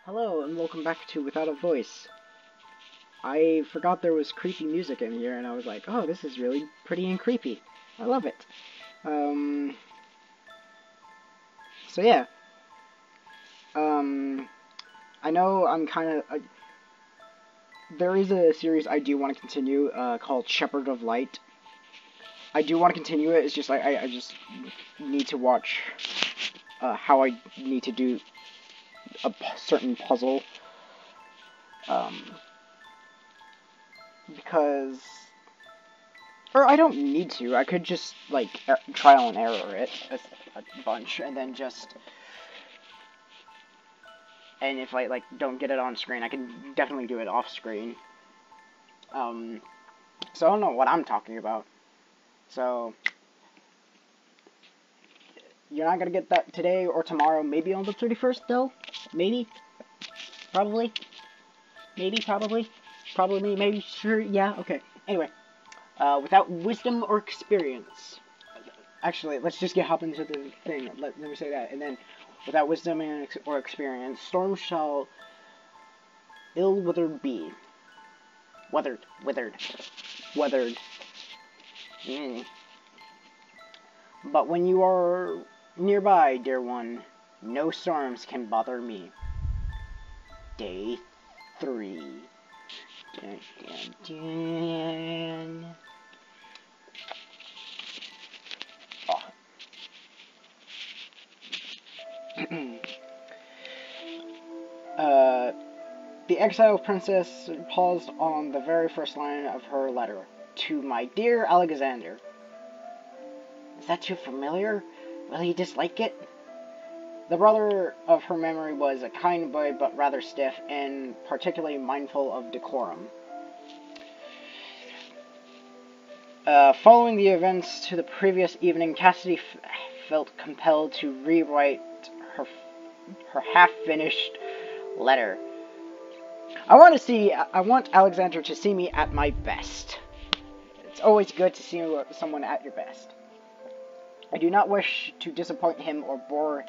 Hello and welcome back to Without a Voice. I forgot there was creepy music in here and I was like, oh, this is really pretty and creepy. I love it. Um, so yeah. I know I'm kind of... there is a series I do want to continue called Shepherd of Light. I do want to continue it, it's just like I just need to watch how I need to do a certain puzzle. Because... Or I don't need to. I could just, like, trial and error it a bunch, and then just... And if I, like, don't get it on screen, I can definitely do it off screen. So I don't know what I'm talking about. So... You're not gonna get that today or tomorrow, maybe on the 31st, though? Maybe? Probably? Maybe, probably? Probably, maybe, sure, yeah, okay. Anyway. Without wisdom or experience. Actually, let's just hop into the thing. Let me say that. And then, without wisdom or experience, storms shall ill-withered be. Withered. But when you are nearby, dear one, no storms can bother me. Day 3. Dun, dun, dun. The exiled princess paused on the very first line of her letter. To my dear Alexander. Is that too familiar? Will he dislike it? The brother of her memory was a kind boy, but rather stiff, and particularly mindful of decorum. Following the events to the previous evening, Cassidy felt compelled to rewrite her half-finished letter. I want Alexander to see me at my best. It's always good to see someone at your best. I do not wish to disappoint him or bore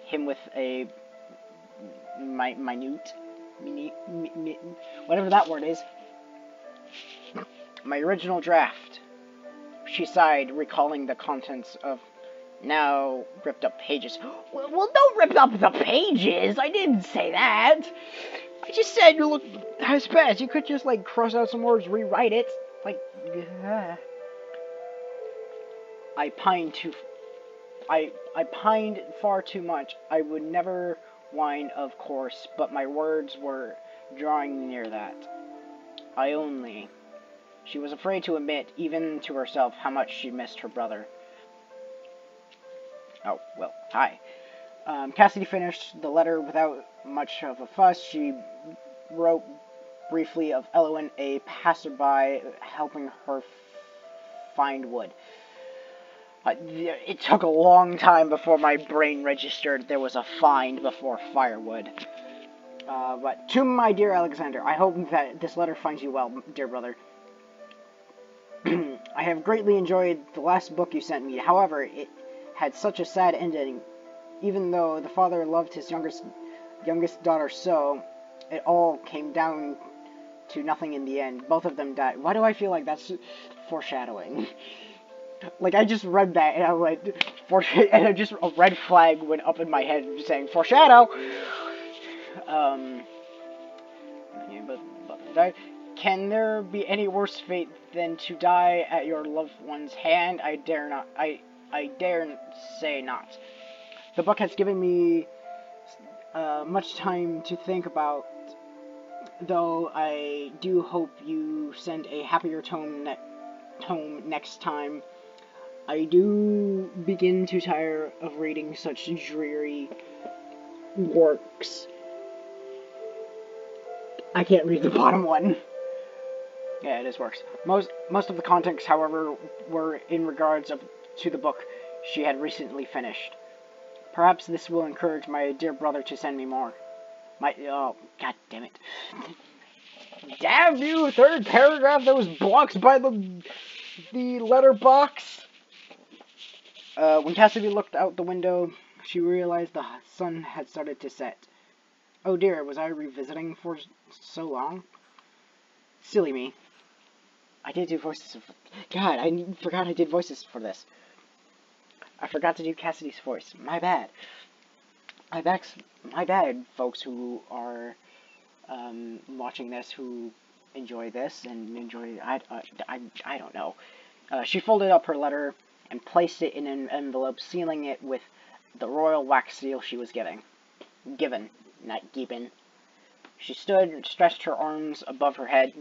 him with a minute, whatever that word is. My original draft. She sighed, recalling the contents of now ripped up pages. Well, don't rip up the pages! I didn't say that! I just said you look as best. You could just, like, cross out some words, rewrite it. Like, I pined far too much. I would never whine, of course, but my words were drawing near that. She was afraid to admit, even to herself, how much she missed her brother. Oh, well, hi. Cassidy finished the letter without much of a fuss. She wrote briefly of Elowen, a passerby, helping her find wood. It took a long time before my brain registered there was a find before firewood. But to my dear Alexander, I hope that this letter finds you well, dear brother. I have greatly enjoyed the last book you sent me. However, it had such a sad ending. Even though the father loved his youngest daughter so, it all came down to nothing in the end. Both of them died. Why do I feel like that's foreshadowing? Like, I just read that, and I went, and just a red flag went up in my head saying, foreshadow! Can there be any worse fate than to die at your loved one's hand? I dare say not. The book has given me much time to think about, though I do hope you send a happier tome next time. I do begin to tire of reading such dreary works. I can't read the bottom one. Yeah, it is works. Most of the contents, however, were in regards to the book she had recently finished. Perhaps this will encourage my dear brother to send me more. Oh, god damn it. Damn you, third paragraph that was blocked by the letterbox. When Cassidy looked out the window, she realized the sun had started to set. Oh dear, was I revisiting for so long? Silly me. I did do voices. God, I forgot I did voices for this. I forgot to do Cassidy's voice. My bad. My bad, folks who are watching this, who enjoy this and enjoy. I don't know. She folded up her letter and placed it in an envelope, sealing it with the royal wax seal she was given, not given. She stood and stretched her arms above her head.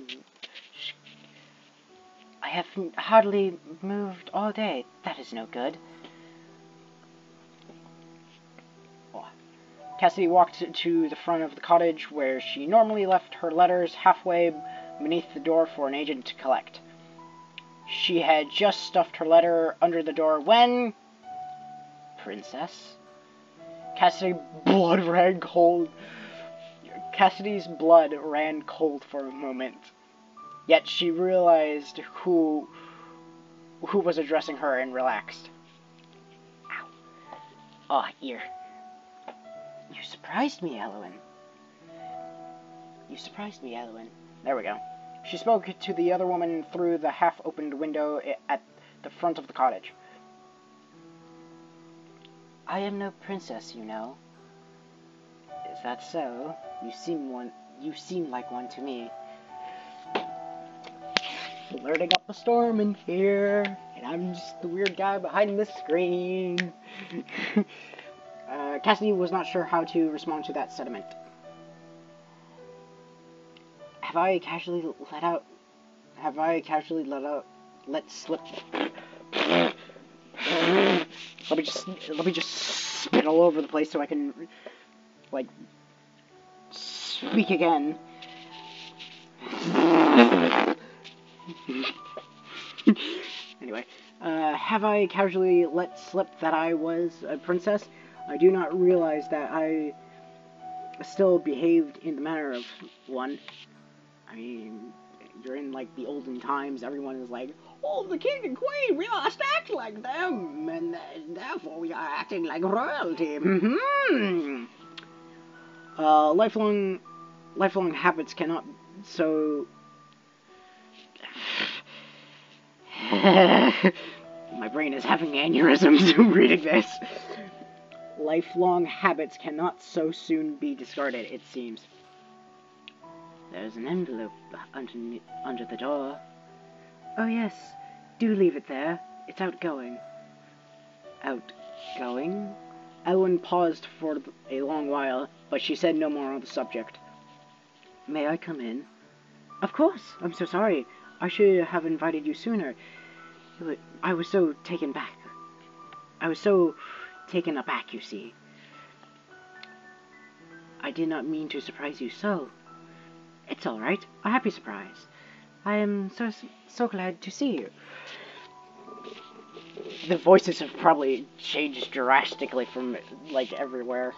I have hardly moved all day. That is no good. Cassidy walked to the front of the cottage where she normally left her letters, halfway beneath the door for an agent to collect. She had just stuffed her letter under the door when... Princess? Cassidy's blood ran cold. Cassidy's blood ran cold for a moment. Yet she realized who was addressing her and relaxed. Ow. Oh, ear. You surprised me, Elowen. You surprised me, Elowen. There we go. She spoke to the other woman through the half-opened window at the front of the cottage. I am no princess, you know. Is that so? You seem like one to me. Flirting up a storm in here, and I'm just the weird guy behind the screen. Cassidy was not sure how to respond to that sentiment. Have I casually let slip? Let me just spit all over the place so I can, like, speak again. Anyway, have I casually let slip that I was a princess? I do not realize that I still behaved in the manner of one. I mean, you're in, like, the olden times, everyone is like, oh, the king and queen, we must act like them, and therefore we are acting like royalty. Lifelong habits cannot, so... My brain is having aneurysms reading this. Lifelong habits cannot so soon be discarded, it seems. There's an envelope under the door. Oh yes, do leave it there. It's outgoing. Outgoing? Elowen paused for a long while, but she said no more on the subject. May I come in? Of course. I'm so sorry. I should have invited you sooner. I was so taken back. I was so taken aback, you see. I did not mean to surprise you so. It's all right. A happy surprise. I am so glad to see you. The voices have probably changed drastically from, like, everywhere.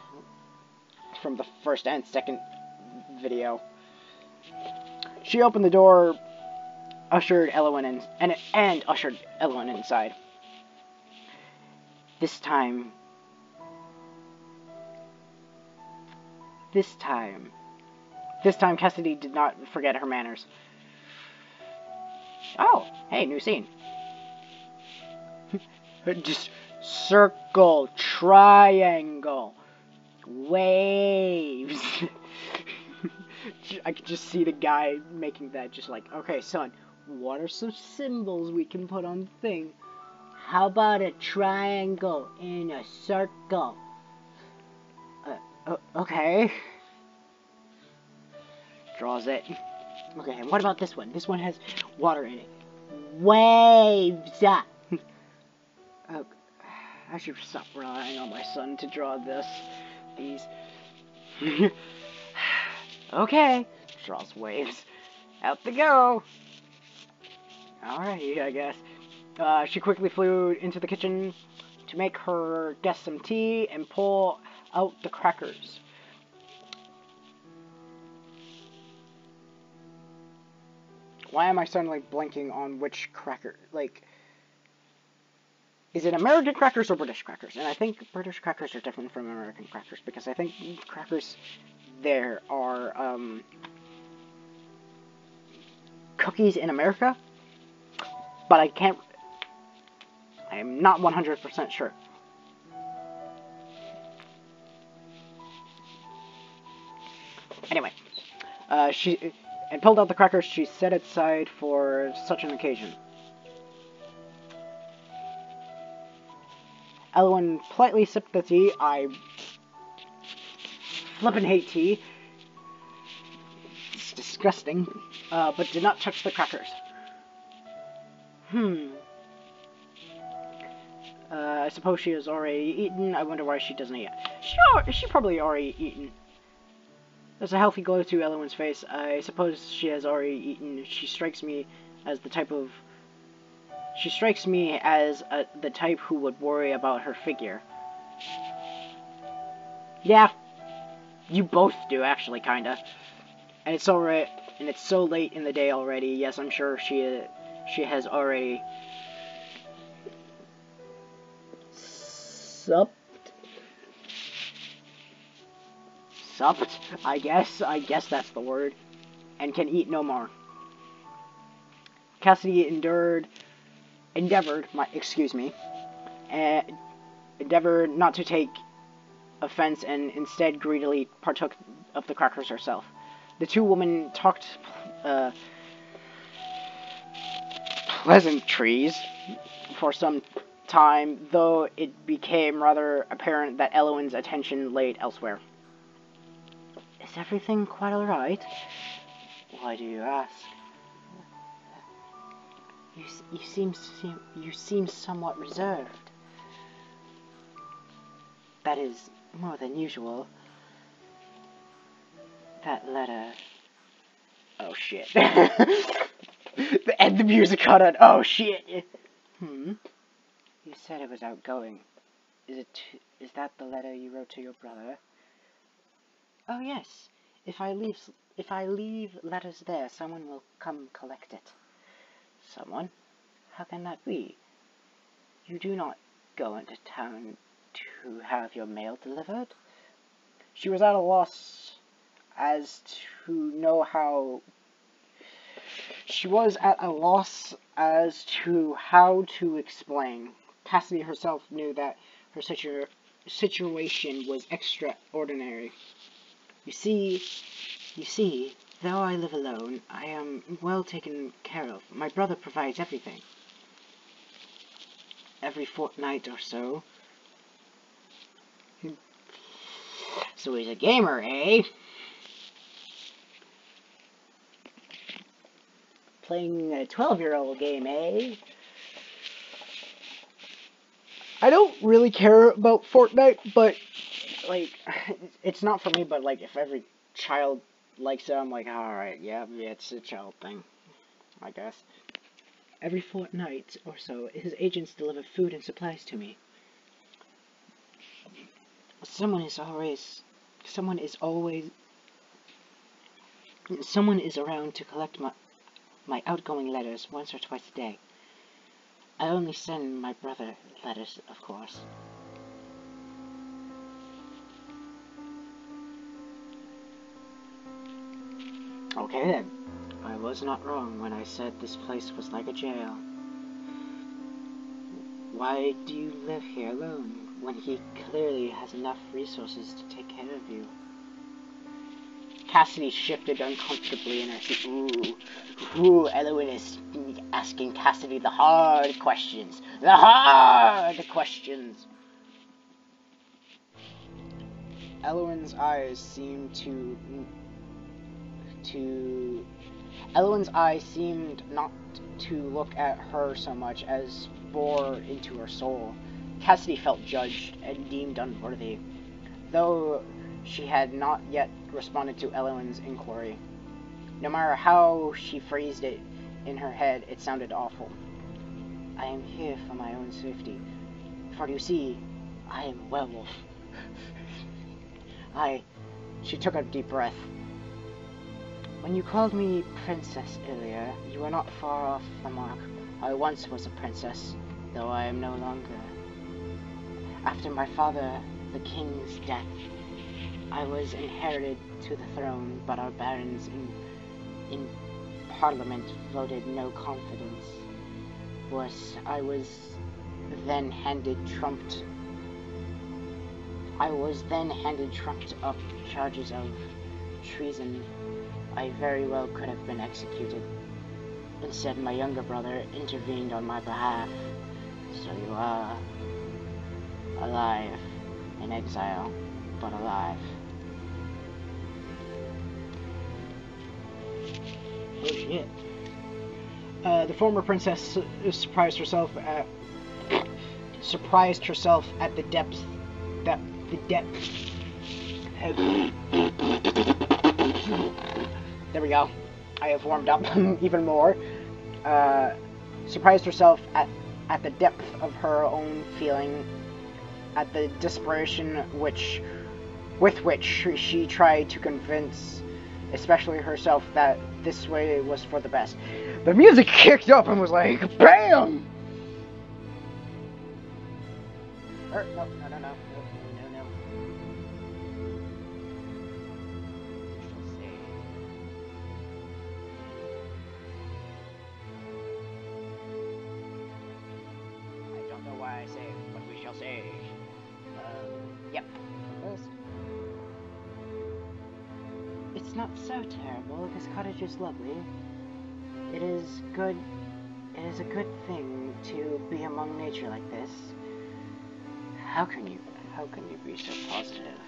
From the first and second video. She opened the door, ushered Elowen in, and ushered Elowen inside. This time, Cassidy did not forget her manners. Oh, hey, new scene. Just circle, triangle, waves. I could just see the guy making that, just like, okay, son, what are some symbols we can put on the thing? How about a triangle in a circle? Okay. Draws it. Okay, what about this one? This one has water in it. Waves! Oh, I should stop relying on my son to draw these. Okay, draws waves. Out they go. Alrighty, I guess. She quickly flew into the kitchen to make her guest some tea and pull out the crackers. Why am I suddenly blanking on which cracker? Like, is it American crackers or British crackers? And I think British crackers are different from American crackers, because I think crackers there are cookies in America, but I'm not 100% sure. Anyway, she pulled out the crackers she set aside for such an occasion. Elowen politely sipped the tea. I flippin' hate tea. It's disgusting, but did not touch the crackers. I suppose she has already eaten. I wonder why she doesn't eat. She probably already eaten. There's a healthy glow to Elowen's face. I suppose she has already eaten. She strikes me as the type who would worry about her figure. Yeah, you both do, actually, kinda. And it's alright, and it's so late in the day already. Yes, I'm sure she has already supped. I guess that's the word. And can eat no more. Cassidy endeavored not to take offense and instead greedily partook of the crackers herself. The two women talked pleasantries for some time, though it became rather apparent that Elowen's attention lay elsewhere. Is everything quite alright? Why do you ask? You seem somewhat reserved. That is more than usual. That letter... Oh shit. And the music cut on. Oh shit. You said it was outgoing. Is that the letter you wrote to your brother? Oh yes. If I leave letters there, someone will come collect it. Someone? How can that be? You do not go into town to have your mail delivered? She was at a loss as to know how... She was at a loss as to how to explain. Cassidy herself knew that her situation was extraordinary. You see, though I live alone, I am well taken care of. My brother provides everything. Every fortnight or so. So he's a gamer, eh? Playing a 12-year-old game, eh? I don't really care about Fortnite, but, like, it's not for me, but, like, if every child likes it, I'm like, alright, yeah, it's a child thing, I guess. Every fortnight or so, his agents deliver food and supplies to me. Someone is around to collect my outgoing letters once or twice a day. I only send my brother letters, of course. Okay then. I was not wrong when I said this place was like a jail. Why do you live here alone, when he clearly has enough resources to take care of you? Cassidy shifted uncomfortably in her seat. Ooh, Elowen is asking Cassidy the hard questions. The hard questions! Elowen's eyes seemed not to look at her so much as bore into her soul. Cassidy felt judged and deemed unworthy, though she had not yet responded to Elowen's inquiry. No matter how she phrased it in her head, it sounded awful. I am here for my own safety, for you see, I am a werewolf. She took a deep breath. When you called me princess earlier, you were not far off the mark. I once was a princess, though I am no longer. After my father, the king's death, I was inherited to the throne, but our barons in Parliament voted no confidence. I was then handed trumped up charges of treason. I very well could have been executed. Instead, my younger brother intervened on my behalf. So you are alive, in exile, but alive. Oh shit. The former princess surprised herself at the depth there we go. I have warmed up even more. Surprised herself at the depth of her own feeling, at the desperation with which she tried to convince, especially herself, that this way was for the best. The music kicked up and was like, BAM! No. I don't know why I say what we shall say. Yep. It's not so terrible. This cottage is lovely. It is good. It is a good thing to be among nature like this. How can you be so positive?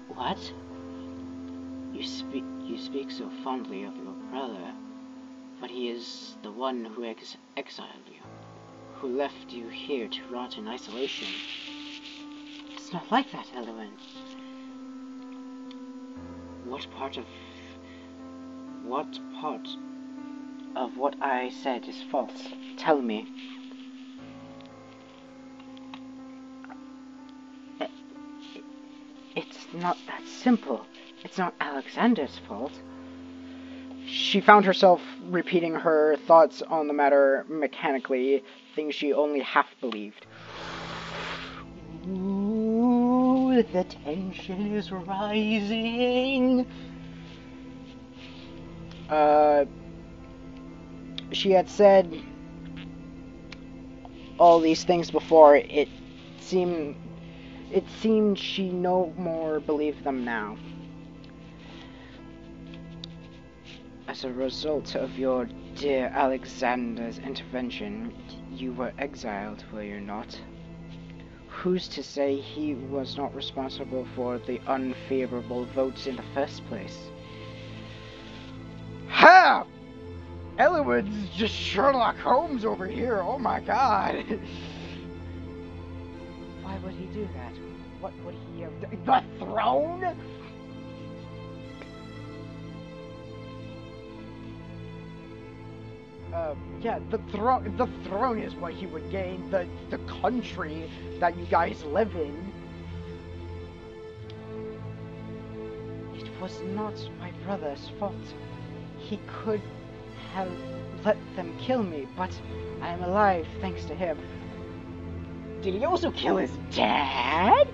What? You speak so fondly of your brother, but he is the one who exiled you, who left you here to rot in isolation. It's not like that, Eluin. What part of what I said is false? Tell me. It's not that simple. It's not Alexander's fault. She found herself repeating her thoughts on the matter mechanically, things she only half believed. Ooh, the tension is rising. She had said all these things before. It seemed she no more believed them now. As a result of your dear Alexander's intervention, you were exiled, were you not? Who's to say he was not responsible for the unfavorable votes in the first place? Ha! Eluin's just Sherlock Holmes over here, oh my god! Why would he do that? What would he have done? The throne?! Yeah, the throne is what he would gain. The country that you guys live in. It was not my brother's fault. He could have let them kill me, but I am alive thanks to him. Did he also kill his dad?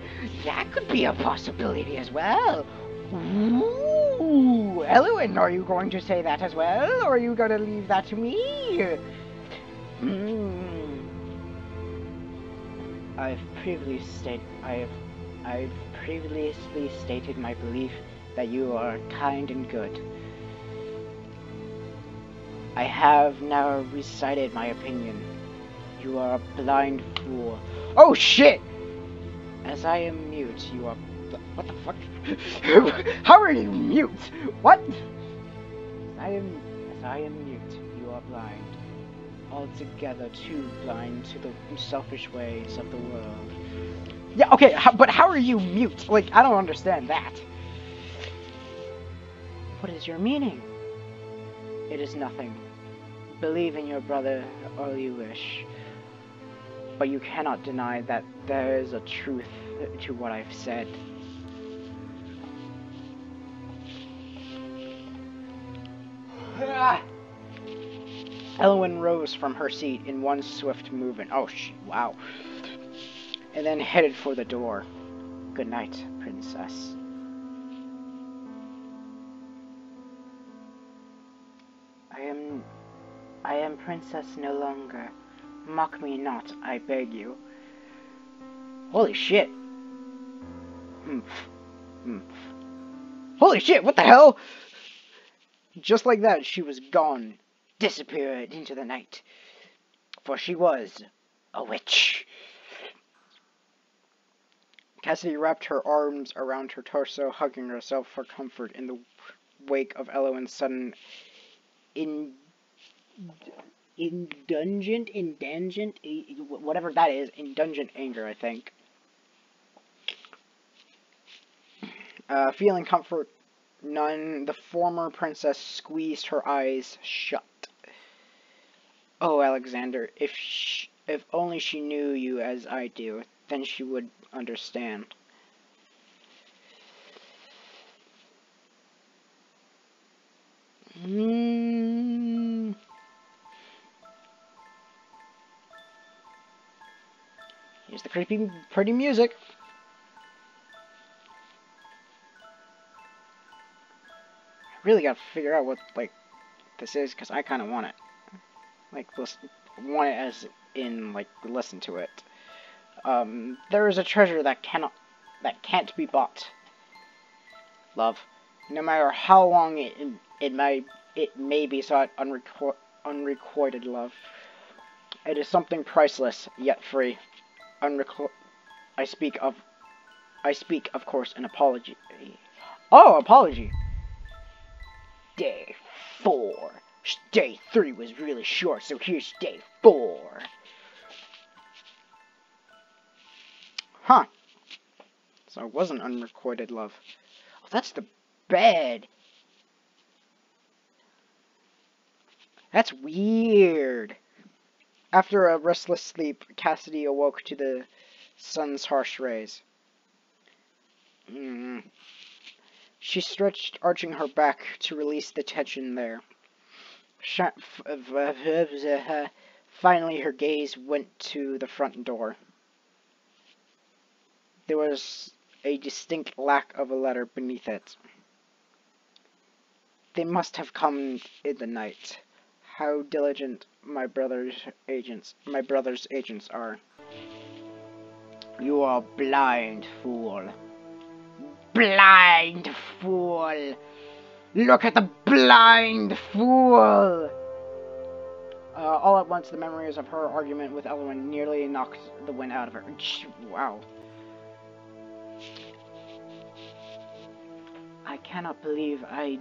That could be a possibility as well. Ooh, Eluin, are you going to say that as well, or are you going to leave that to me? I've previously stated my belief that you are kind and good. I have now recited my opinion. You are a blind fool. Oh shit! As I am mute, you are... What the fuck? How are you mute? What? As I am mute, you are blind. Altogether too blind to the selfish ways of the world. Yeah, okay, but how are you mute? Like, I don't understand that. What is your meaning? It is nothing. Believe in your brother all you wish. But you cannot deny that there is a truth to what I've said. Eluin rose from her seat in one swift movement. Oh, wow. And then headed for the door. Good night, princess. I am princess no longer. Mock me not, I beg you. Holy shit. Holy shit, what the hell? Just like that, she was gone, disappeared into the night. For she was a witch. Cassidy wrapped her arms around her torso, hugging herself for comfort in the wake of Elowen's sudden whatever that is, indulgent anger, I think. Feeling comfort none, the former princess squeezed her eyes shut. Oh, Alexander, if only she knew you as I do, then she would understand. Here's the creepy, pretty music. I really gotta figure out what, like, this is, because I kind of want it. Like, want it as in, like, listen to it. There is a treasure that can't be bought. Love. No matter how long it may be sought, unrequited love. It is something priceless, yet free. I speak, of course, an apology. Oh, apology! Day 4. Day 3 was really short, so here's day 4. Huh. So it wasn't unrequited love. Oh, that's the bed. That's weird. After a restless sleep, Cassidy awoke to the sun's harsh rays. She stretched, arching her back to release the tension there. Finally, her gaze went to the front door. There was a distinct lack of a letter beneath it. They must have come in the night. How diligent my brother's agents are. You are blind, fool. Blind fool! Look at the blind fool! All at once, the memories of her argument with Elowen nearly knocked the wind out of her. Wow. I cannot believe I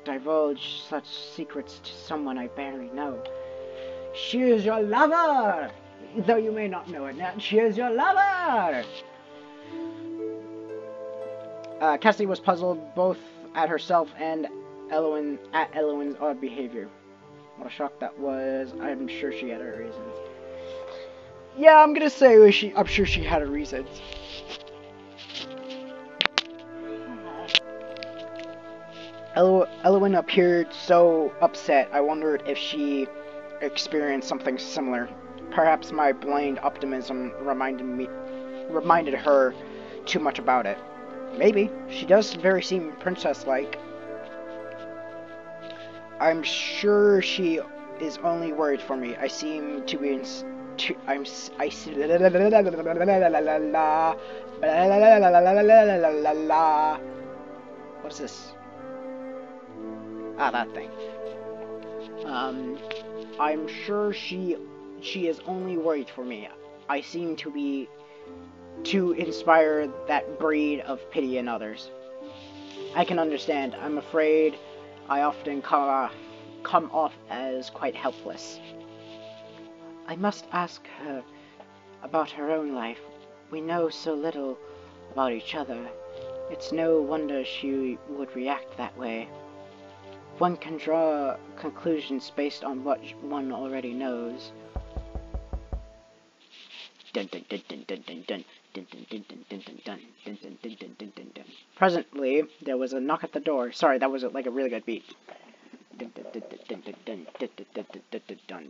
divulge such secrets to someone I barely know. She is your lover! Though you may not know it now, she is your lover! Cassidy was puzzled both at herself and at Elowen's odd behavior. What a shock that was. I'm sure she had her reasons. Yeah, I'm gonna say I'm sure she had her reasons. Elowen appeared so upset. I wondered if she experienced something similar. Perhaps my blind optimism reminded her too much about it. Maybe. She does very seem princess-like. I'm sure she is only worried for me. I seem to be What's this? Ah, that thing. I'm sure she is only worried for me. I seem to inspire that breed of pity in others. I can understand. I'm afraid I often come off as quite helpless. I must ask her about her own life. We know so little about each other. It's no wonder she would react that way. One can draw conclusions based on what one already knows. Presently, there was a knock at the door. Sorry, that was like a really good beat.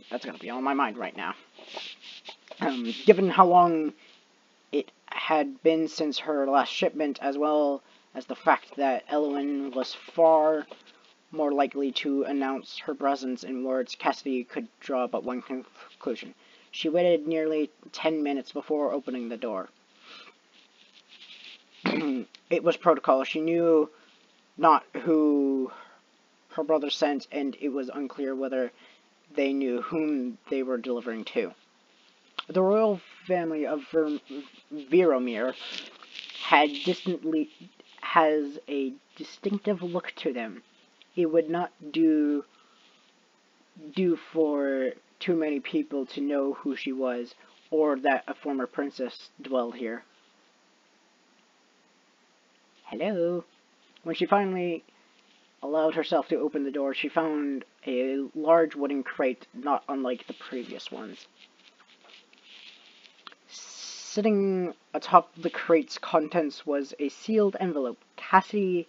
That's gonna be on my mind right now. Given how long it had been since her last shipment, as well as the fact that Elowen was far more likely to announce her presence in words, Cassidy could draw but one conclusion. She waited nearly 10 minutes before opening the door. It was protocol. She knew not who her brother sent, and it was unclear whether they knew whom they were delivering to. The royal family of Viromir has a distinctive look to them. It would not do for too many people to know who she was, or that a former princess dwelled here. Hello? When she finally allowed herself to open the door, she found a large wooden crate not unlike the previous ones. Sitting atop the crate's contents was a sealed envelope. Cassidy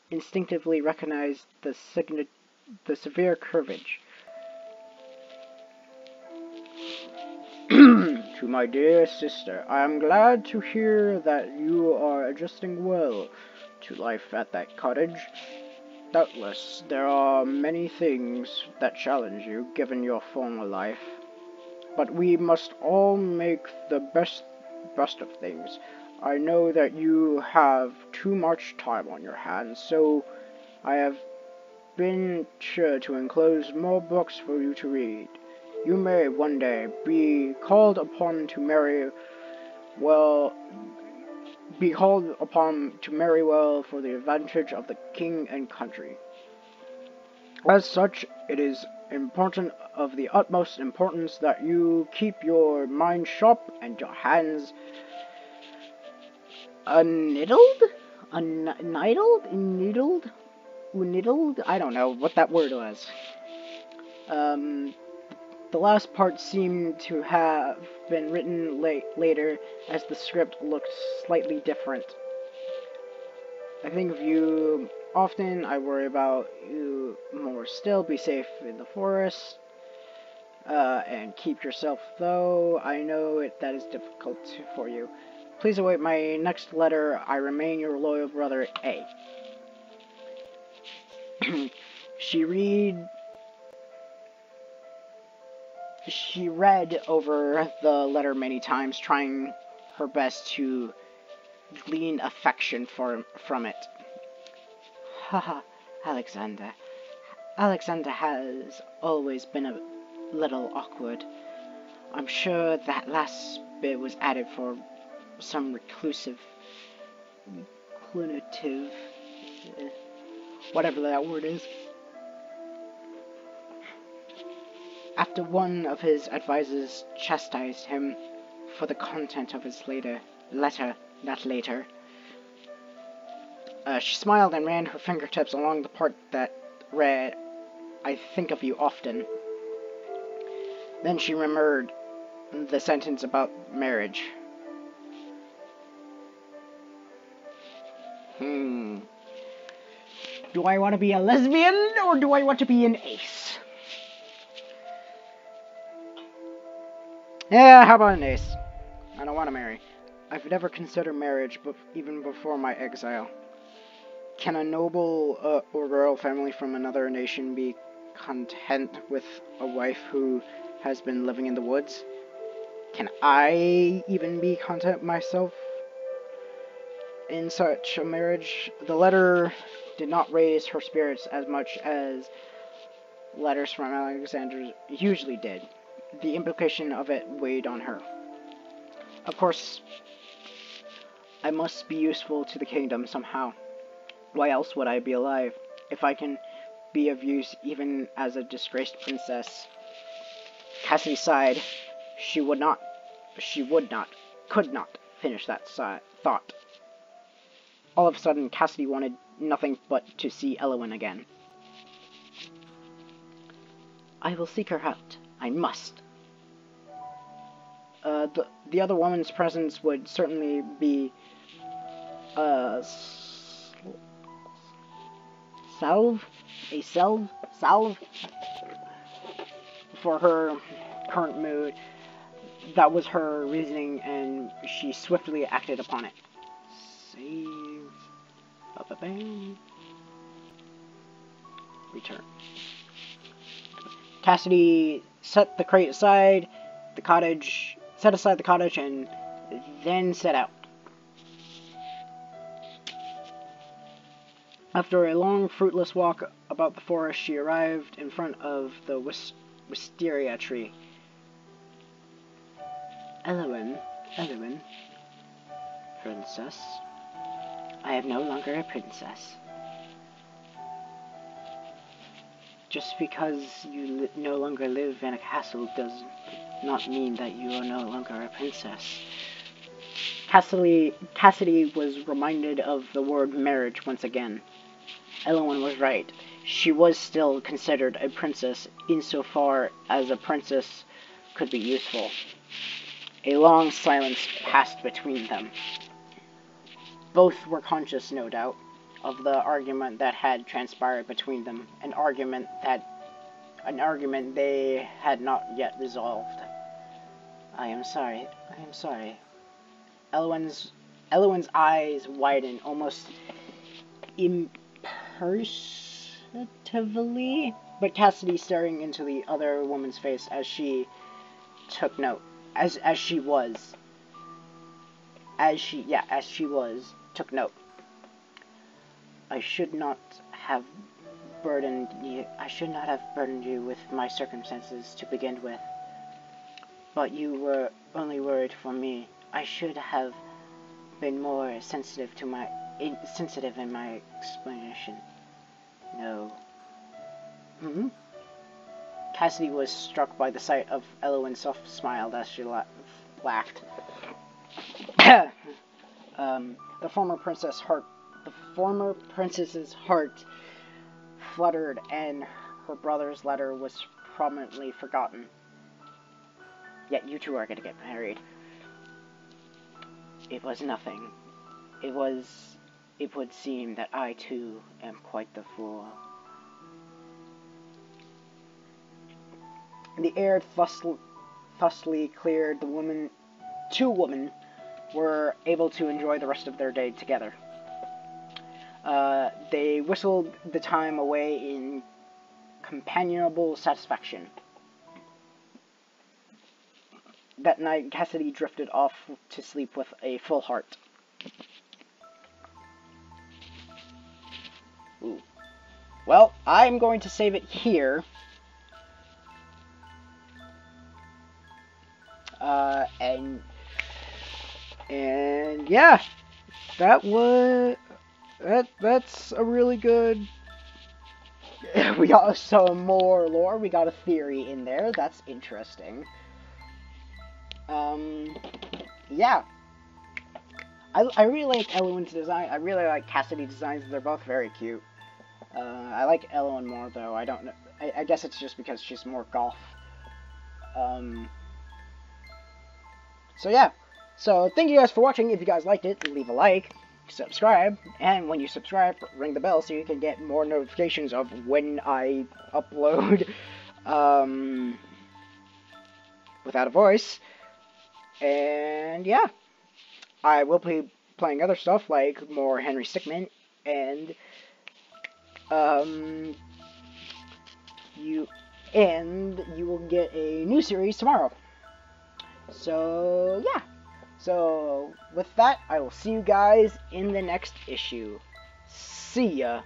instinctively recognized the severe curvage. To my dear sister, I am glad to hear that you are adjusting well to life at that cottage. Doubtless, there are many things that challenge you, given your former life. But we must all make the best of things. I know that you have too much time on your hands, so I have been sure to enclose more books for you to read. You may one day be called upon to marry well for the advantage of the king and country. As such, it is of the utmost importance that you keep your mind sharp and your hands unnidled? I don't know what that word was. The last part seemed to have been written later, as the script looked slightly different. I think of you often. I worry about you more still. Be safe in the forest. And keep yourself, though I know that is difficult for you. Please await my next letter. I remain your loyal brother, A. She read over the letter many times, trying her best to glean affection from it. Haha, Alexander. Alexander has always been a little awkward. I'm sure that last bit was added for some reclusive, whatever that word is. After one of his advisors chastised him for the content of his letter, she smiled and ran her fingertips along the part that read, "I think of you often." Then she remembered the sentence about marriage. Do I want to be a lesbian, or do I want to be an ace? Yeah, how about an ace? I don't want to marry. I've never considered marriage, even before my exile. Can a noble or royal family from another nation be content with a wife who has been living in the woods? Can I even be content myself in such a marriage? The letter did not raise her spirits as much as letters from Alexander usually did. The implication of it weighed on her. Of course, I must be useful to the kingdom somehow. Why else would I be alive? If I can be of use even as a disgraced princess. Cassidy sighed. She could not finish that thought. All of a sudden, Cassidy wanted nothing but to see Eowyn again. I will seek her out. I must. The other woman's presence would certainly be salve for her current mood. That was her reasoning, and she swiftly acted upon it. Save. Ba-ba-bang. return. Cassidy set the crate aside, set aside the cottage, and then set out. After a long, fruitless walk about the forest, she arrived in front of the wisteria tree. Elowen, princess. I am no longer a princess. Just because you no longer live in a castle does not mean that you are no longer a princess. Cassidy was reminded of the word marriage once again. Elowen was right. She was still considered a princess insofar as a princess could be useful. A long silence passed between them. Both were conscious, no doubt, of the argument that had transpired between them, an argument they had not yet resolved. I am sorry. Elowen's eyes widened almost imperceptibly, but Cassidy, staring into the other woman's face as she took note, as she was, took note. I should not have burdened you with my circumstances to begin with. But you were only worried for me. I should have been more sensitive in my explanation. No. Cassidy was struck by the sight of Elowen's soft smile as she laughed. The former princess's heart fluttered, and her brother's letter was prominently forgotten. Yet you two are going to get married. It was nothing. It would seem that I too am quite the fool. The air thusly cleared. Two women were able to enjoy the rest of their day together. They whistled the time away in companionable satisfaction. That night, Cassidy drifted off to sleep with a full heart. Ooh. Well, I'm going to save it here. And yeah, that's a really good. We got some more lore. We got a theory in there. That's interesting. Yeah. I really like Elowen's design. I really like Cassidy's designs. They're both very cute. I like Elowen more, though. I don't know. I guess it's just because she's more goth. So yeah. So thank you guys for watching. If you guys liked it, leave a like, subscribe, and when you subscribe, ring the bell so you can get more notifications of when I upload, Without a Voice. And yeah, I will be playing other stuff like more Henry Stickmin, and you will get a new series tomorrow. So yeah. So with that, I will see you guys in the next issue. See ya.